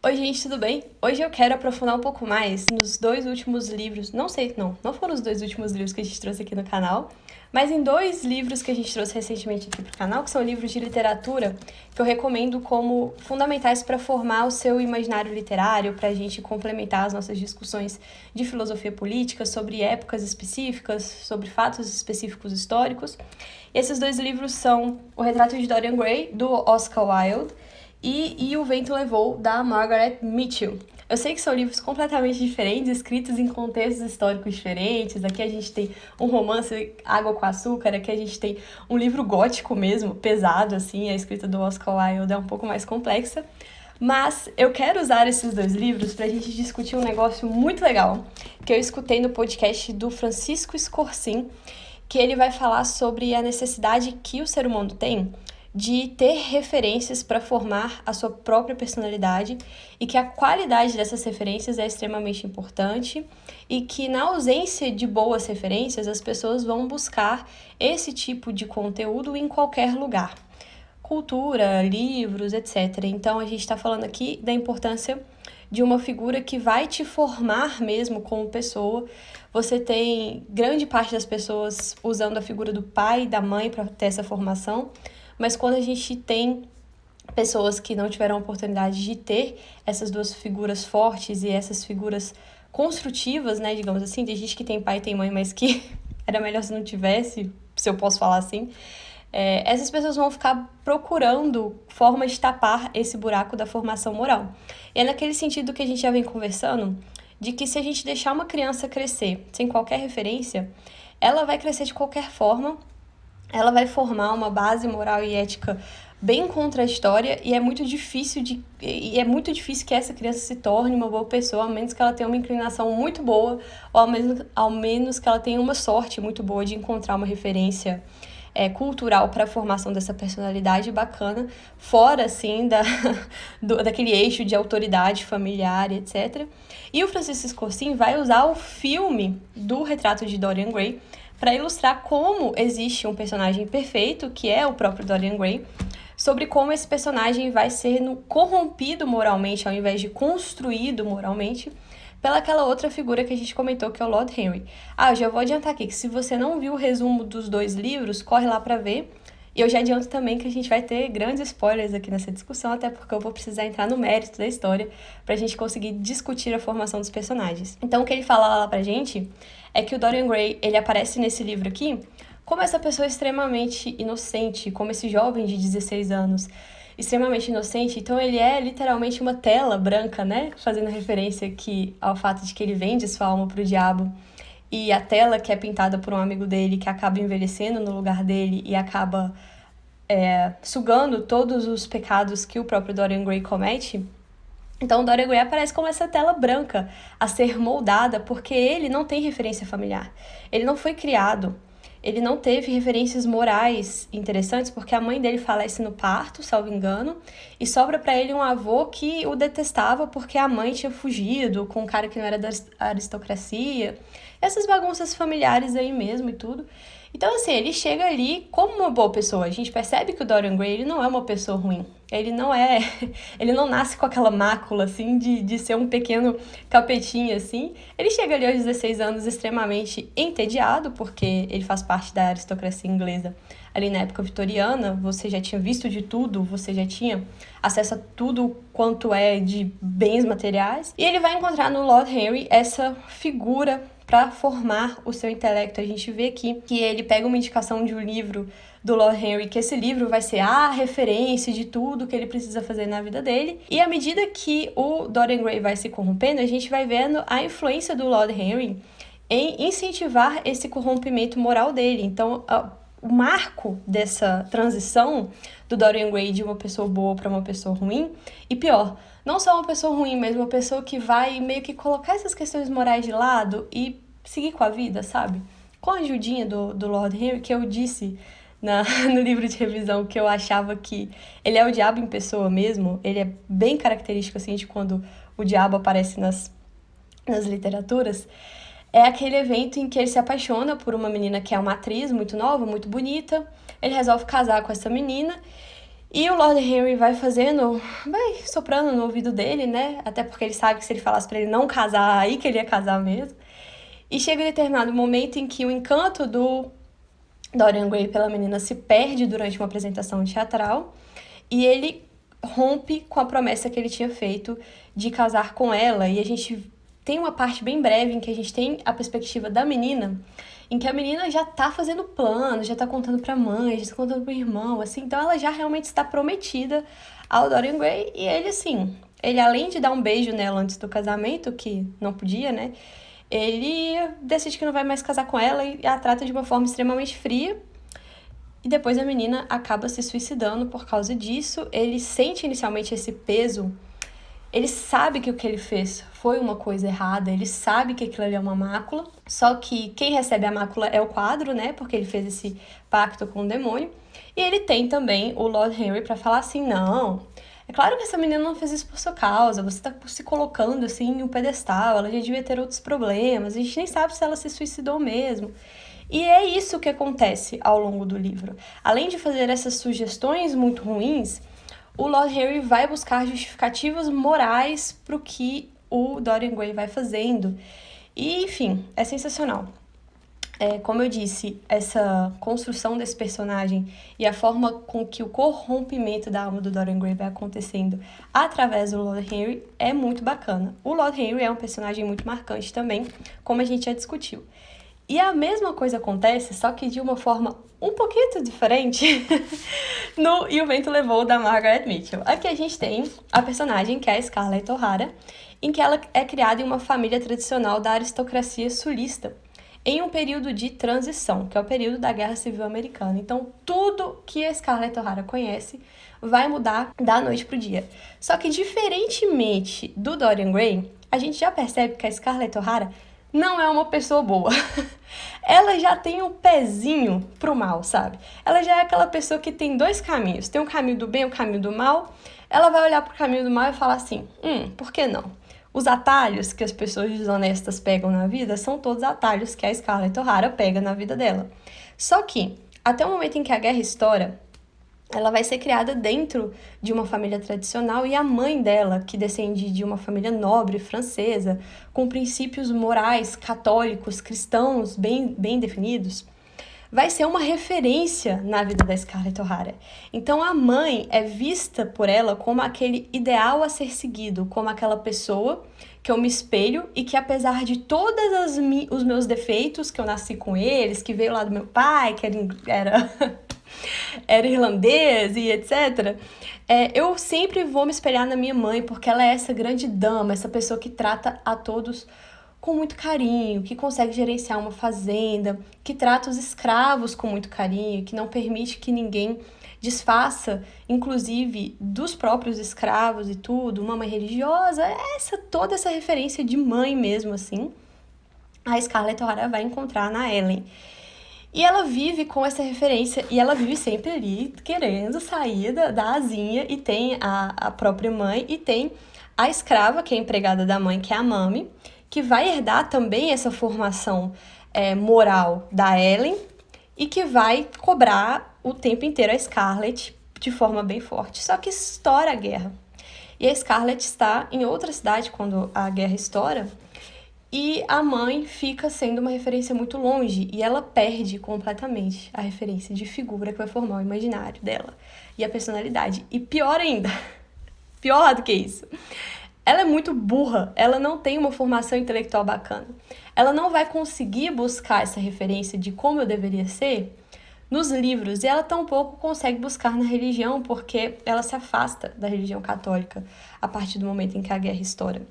Oi, gente, tudo bem? Hoje eu quero aprofundar um pouco mais nos dois últimos livros. Não foram os dois últimos livros que a gente trouxe aqui no canal, mas em dois livros que a gente trouxe recentemente aqui pro canal, que são livros de literatura, que eu recomendo como fundamentais para formar o seu imaginário literário, para a gente complementar as nossas discussões de filosofia política, sobre épocas específicas, sobre fatos específicos históricos. Esses dois livros são O Retrato de Dorian Gray, do Oscar Wilde, e O Vento Levou, da Margaret Mitchell. Eu sei que são livros completamente diferentes, escritos em contextos históricos diferentes. Aqui a gente tem um romance Água com Açúcar, aqui a gente tem um livro gótico mesmo, pesado, assim. A escrita do Oscar Wilde é um pouco mais complexa. Mas eu quero usar esses dois livros para a gente discutir um negócio muito legal que eu escutei no podcast do Francisco Scorsin, que ele vai falar sobre a necessidade que o ser humano tem de ter referências para formar a sua própria personalidade e que a qualidade dessas referências é extremamente importante e que na ausência de boas referências as pessoas vão buscar esse tipo de conteúdo em qualquer lugar. Cultura, livros, etc. Então a gente está falando aqui da importância de uma figura que vai te formar mesmo como pessoa. Você tem grande parte das pessoas usando a figura do pai e da mãe para ter essa formação, mas quando a gente tem pessoas que não tiveram a oportunidade de ter essas duas figuras fortes e essas figuras construtivas, né, digamos assim, tem gente que tem pai e tem mãe, mas que era melhor se não tivesse, se eu posso falar assim, essas pessoas vão ficar procurando formas de tapar esse buraco da formação moral. E é naquele sentido que a gente já vem conversando, de que se a gente deixar uma criança crescer sem qualquer referência, ela vai crescer de qualquer forma, ela vai formar uma base moral e ética bem contraditória e é muito difícil que essa criança se torne uma boa pessoa, a menos que ela tenha uma inclinação muito boa, ou ao menos que ela tenha uma sorte muito boa de encontrar uma referência cultural para a formação dessa personalidade bacana, fora, assim, daquele eixo de autoridade familiar, etc. E o Francisco Scorsin vai usar o filme do Retrato de Dorian Gray para ilustrar como existe um personagem perfeito, que é o próprio Dorian Gray, sobre como esse personagem vai ser corrompido moralmente, ao invés de construído moralmente, pela aquela outra figura que a gente comentou, que é o Lord Henry. Eu já vou adiantar aqui, que se você não viu o resumo dos dois livros, corre lá para ver. E eu já adianto também que a gente vai ter grandes spoilers aqui nessa discussão, até porque eu vou precisar entrar no mérito da história pra gente conseguir discutir a formação dos personagens. Então, o que ele fala lá pra gente é que o Dorian Gray, ele aparece nesse livro aqui como essa pessoa extremamente inocente, como esse jovem de 16 anos, extremamente inocente. Então ele é literalmente uma tela branca, né? Fazendo referência aqui ao fato de que ele vende sua alma pro diabo. E a tela que é pintada por um amigo dele, que acaba envelhecendo no lugar dele e acaba sugando todos os pecados que o próprio Dorian Gray comete. Então o Dorian Gray aparece como essa tela branca a ser moldada, porque ele não tem referência familiar. Ele não foi criado. Ele não teve referências morais interessantes, porque a mãe dele falece no parto, salvo engano, e sobra para ele um avô que o detestava porque a mãe tinha fugido com um cara que não era da aristocracia. Essas bagunças familiares aí mesmo e tudo. Então, assim, ele chega ali como uma boa pessoa. A gente percebe que o Dorian Gray, ele não é uma pessoa ruim. Ele não nasce com aquela mácula, assim, de ser um pequeno capetinho, assim. Ele chega ali aos 16 anos extremamente entediado, porque ele faz parte da aristocracia inglesa. Ali na época vitoriana, você já tinha visto de tudo, você já tinha acesso a tudo quanto é de bens materiais. E ele vai encontrar no Lord Henry essa figura para formar o seu intelecto. A gente vê aqui que ele pega uma indicação de um livro do Lord Henry, que esse livro vai ser a referência de tudo que ele precisa fazer na vida dele. E à medida que o Dorian Gray vai se corrompendo, a gente vai vendo a influência do Lord Henry em incentivar esse corrompimento moral dele. Então, o marco dessa transição do Dorian Gray de uma pessoa boa para uma pessoa ruim, e pior, não só uma pessoa ruim, mas uma pessoa que vai meio que colocar essas questões morais de lado e seguir com a vida, sabe? Com a ajudinha do Lord Henry, que eu disse no livro de revisão que eu achava que ele é o diabo em pessoa mesmo, ele é bem característico assim de quando o diabo aparece nas literaturas. É aquele evento em que ele se apaixona por uma menina que é uma atriz muito nova, muito bonita. Ele resolve casar com essa menina E o Lord Henry vai soprando no ouvido dele, né? Até porque ele sabe que se ele falasse pra ele não casar, aí que ele ia casar mesmo. E chega um determinado momento em que o encanto do Dorian Gray pela menina se perde durante uma apresentação teatral e ele rompe com a promessa que ele tinha feito de casar com ela. E a gente tem uma parte bem breve em que a gente tem a perspectiva da menina, em que a menina já tá fazendo planos, já tá contando pra mãe, já tá contando pro irmão, assim. Então ela já realmente está prometida ao Dorian Gray e ele, assim, ele além de dar um beijo nela antes do casamento, que não podia, né? Ele decide que não vai mais casar com ela e a trata de uma forma extremamente fria. E depois a menina acaba se suicidando por causa disso. Ele sente inicialmente esse peso. Ele sabe que o que ele fez foi uma coisa errada. Ele sabe que aquilo ali é uma mácula. Só que quem recebe a mácula é o quadro, né? Porque ele fez esse pacto com o demônio. E ele tem também o Lord Henry para falar assim, não... É claro que essa menina não fez isso por sua causa, você tá se colocando assim em um pedestal, ela já devia ter outros problemas, a gente nem sabe se ela se suicidou mesmo. E é isso que acontece ao longo do livro. Além de fazer essas sugestões muito ruins, o Lord Henry vai buscar justificativas morais pro que o Dorian Gray vai fazendo. E, enfim, é sensacional. Como eu disse, essa construção desse personagem e a forma com que o corrompimento da alma do Dorian Gray vai acontecendo através do Lord Henry é muito bacana. O Lord Henry é um personagem muito marcante também, como a gente já discutiu. E a mesma coisa acontece, só que de uma forma um pouquinho diferente, no E o Vento Levou, da Margaret Mitchell. Aqui a gente tem a personagem, que é a Scarlett O'Hara, em que ela é criada em uma família tradicional da aristocracia sulista, em um período de transição, que é o período da Guerra Civil Americana. Então, tudo que a Scarlett O'Hara conhece vai mudar da noite pro dia. Só que, diferentemente do Dorian Gray, a gente já percebe que a Scarlett O'Hara não é uma pessoa boa. Ela já tem um pezinho pro mal, sabe? Ela já é aquela pessoa que tem dois caminhos. Tem o caminho do bem e o caminho do mal. Ela vai olhar pro caminho do mal e falar assim, por que não? Os atalhos que as pessoas desonestas pegam na vida são todos atalhos que a Scarlett O'Hara pega na vida dela. Só que, até o momento em que a guerra estoura, ela vai ser criada dentro de uma família tradicional e a mãe dela, que descende de uma família nobre francesa, com princípios morais católicos, cristãos bem definidos, vai ser uma referência na vida da Scarlett O'Hara. Então a mãe é vista por ela como aquele ideal a ser seguido, como aquela pessoa que eu me espelho e que apesar de todos os meus defeitos, que eu nasci com eles, que veio lá do meu pai, que era irlandês e etc., eu sempre vou me espelhar na minha mãe, porque ela é essa grande dama, essa pessoa que trata a todos com muito carinho, que consegue gerenciar uma fazenda, que trata os escravos com muito carinho, que não permite que ninguém desfaça, inclusive dos próprios escravos e tudo, uma mãe religiosa, toda essa referência de mãe mesmo, assim, a Scarlett O'Hara vai encontrar na Ellen. E ela vive com essa referência, e ela vive sempre ali querendo sair da asinha, e tem a própria mãe, e tem a escrava, que é a empregada da mãe, que é a Mami, que vai herdar também essa formação moral da Ellen e que vai cobrar o tempo inteiro a Scarlett de forma bem forte. Só que estoura a guerra. E a Scarlett está em outra cidade quando a guerra estoura e a mãe fica sendo uma referência muito longe e ela perde completamente a referência de figura que vai formar o imaginário dela e a personalidade. E pior ainda, pior do que isso, ela é muito burra, ela não tem uma formação intelectual bacana. Ela não vai conseguir buscar essa referência de como eu deveria ser nos livros, e ela tampouco consegue buscar na religião, porque ela se afasta da religião católica a partir do momento em que a guerra estoura.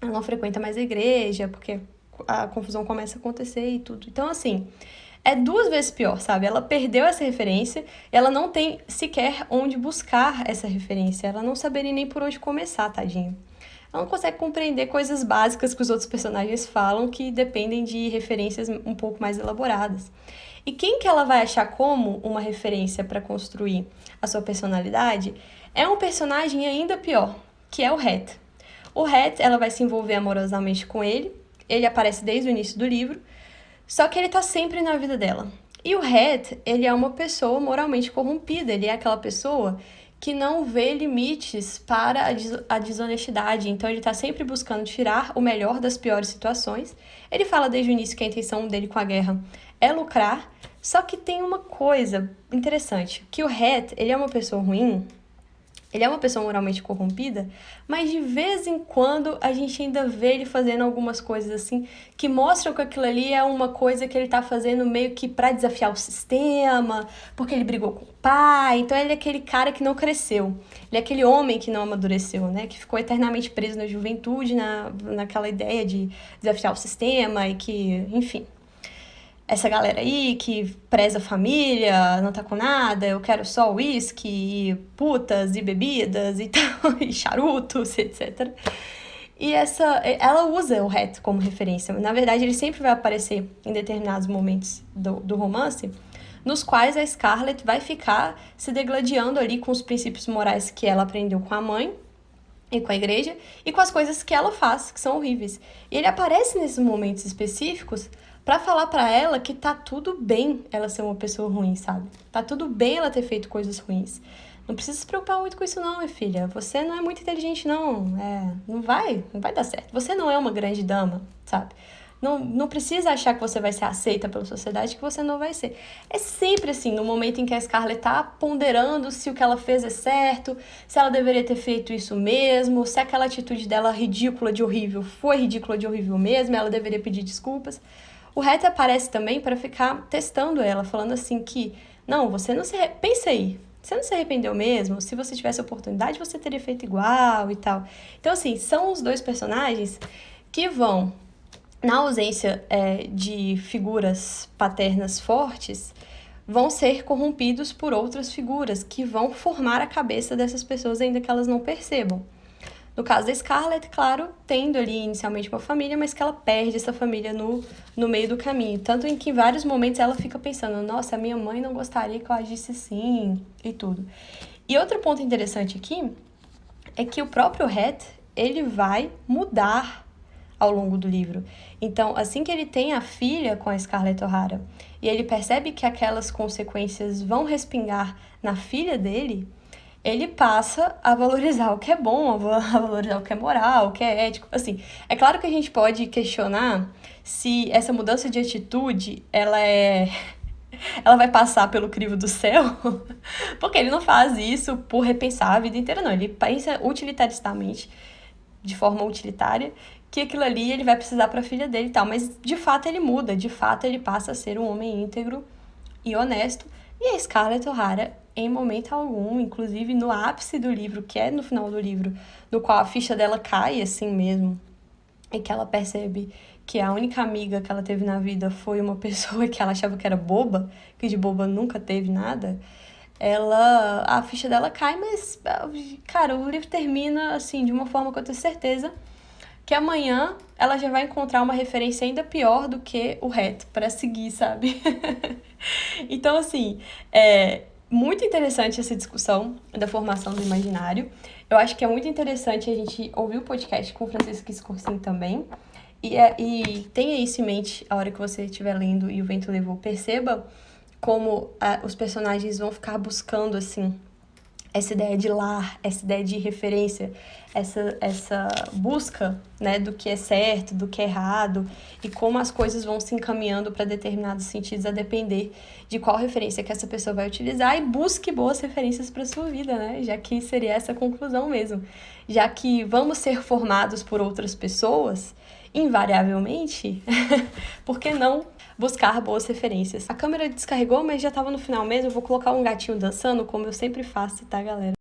Ela não frequenta mais a igreja, porque a confusão começa a acontecer e tudo. Então, assim, é 2 vezes pior, sabe? Ela perdeu essa referência, ela não tem sequer onde buscar essa referência, ela não saberia nem por onde começar, tadinha. Ela não consegue compreender coisas básicas que os outros personagens falam, que dependem de referências um pouco mais elaboradas. E quem que ela vai achar como uma referência para construir a sua personalidade é um personagem ainda pior, que é o Het. O Het, ela vai se envolver amorosamente com ele aparece desde o início do livro, só que ele tá sempre na vida dela. E o Het, ele é uma pessoa moralmente corrompida, ele é aquela pessoa que não vê limites para a desonestidade. Então ele está sempre buscando tirar o melhor das piores situações. Ele fala desde o início que a intenção dele com a guerra é lucrar, só que tem uma coisa interessante, que o Het, ele é uma pessoa ruim, ele é uma pessoa moralmente corrompida, mas de vez em quando a gente ainda vê ele fazendo algumas coisas assim que mostram que aquilo ali é uma coisa que ele tá fazendo meio que pra desafiar o sistema, porque ele brigou com o pai. Então ele é aquele cara que não cresceu. Ele é aquele homem que não amadureceu, né? Que ficou eternamente preso na juventude, naquela ideia de desafiar o sistema e que, enfim, essa galera aí que preza a família, não tá com nada, eu quero só uísque, putas e bebidas e tal, e charutos, etc. E ela usa o Het como referência. Na verdade, ele sempre vai aparecer em determinados momentos do romance, nos quais a Scarlett vai ficar se degladiando ali com os princípios morais que ela aprendeu com a mãe e com a igreja, e com as coisas que ela faz, que são horríveis. E ele aparece nesses momentos específicos pra falar pra ela que tá tudo bem ela ser uma pessoa ruim, sabe? Tá tudo bem ela ter feito coisas ruins. Não precisa se preocupar muito com isso não, minha filha. Você não é muito inteligente, não. Não vai dar certo. Você não é uma grande dama, sabe? Não precisa achar que você vai ser aceita pela sociedade, que você não vai ser. É sempre assim, no momento em que a Scarlett tá ponderando se o que ela fez é certo, se ela deveria ter feito isso mesmo, se aquela atitude dela ridícula de horrível foi ridícula de horrível mesmo, ela deveria pedir desculpas. O Het aparece também para ficar testando ela, falando assim que, não, você não se... Pensa aí, você não se arrependeu mesmo? Se você tivesse oportunidade, você teria feito igual e tal. Então, assim, são os dois personagens que vão, na ausência de figuras paternas fortes, vão ser corrompidos por outras figuras que vão formar a cabeça dessas pessoas ainda que elas não percebam. No caso da Scarlett, claro, tendo ali inicialmente uma família, mas que ela perde essa família no meio do caminho. Tanto em que em vários momentos ela fica pensando, nossa, a minha mãe não gostaria que eu agisse assim e tudo. E outro ponto interessante aqui é que o próprio Het, ele vai mudar ao longo do livro. Então, assim que ele tem a filha com a Scarlett O'Hara e ele percebe que aquelas consequências vão respingar na filha dele, ele passa a valorizar o que é bom, a valorizar o que é moral, o que é ético. Assim, é claro que a gente pode questionar se essa mudança de atitude, ela vai passar pelo crivo do céu, porque ele não faz isso por repensar a vida inteira, não. Ele pensa utilitaristamente, de forma utilitária, que aquilo ali ele vai precisar para a filha dele e tal. Mas, de fato, ele muda. De fato, ele passa a ser um homem íntegro e honesto. E a Scarlett O'Hara, em momento algum, inclusive no ápice do livro, que é no final do livro, no qual a ficha dela cai assim mesmo, e que ela percebe que a única amiga que ela teve na vida foi uma pessoa que ela achava que era boba, que de boba nunca teve nada, a ficha dela cai, mas, cara, o livro termina, assim, de uma forma que eu tenho certeza que amanhã ela já vai encontrar uma referência ainda pior do que o Het para seguir, sabe? Então, assim, muito interessante essa discussão da formação do imaginário. Eu acho que é muito interessante a gente ouvir o podcast com o Francisco Escorsin também. E tenha isso em mente a hora que você estiver lendo E o Vento Levou. Perceba como os personagens vão ficar buscando, assim, essa ideia de lar, essa ideia de referência, essa busca, né, do que é certo, do que é errado, e como as coisas vão se encaminhando para determinados sentidos a depender de qual referência que essa pessoa vai utilizar, e busque boas referências para sua vida, né, já que seria essa a conclusão mesmo. Já que vamos ser formados por outras pessoas, invariavelmente, por que não buscar boas referências? A câmera descarregou, mas já estava no final mesmo. Eu vou colocar um gatinho dançando, como eu sempre faço, tá, galera?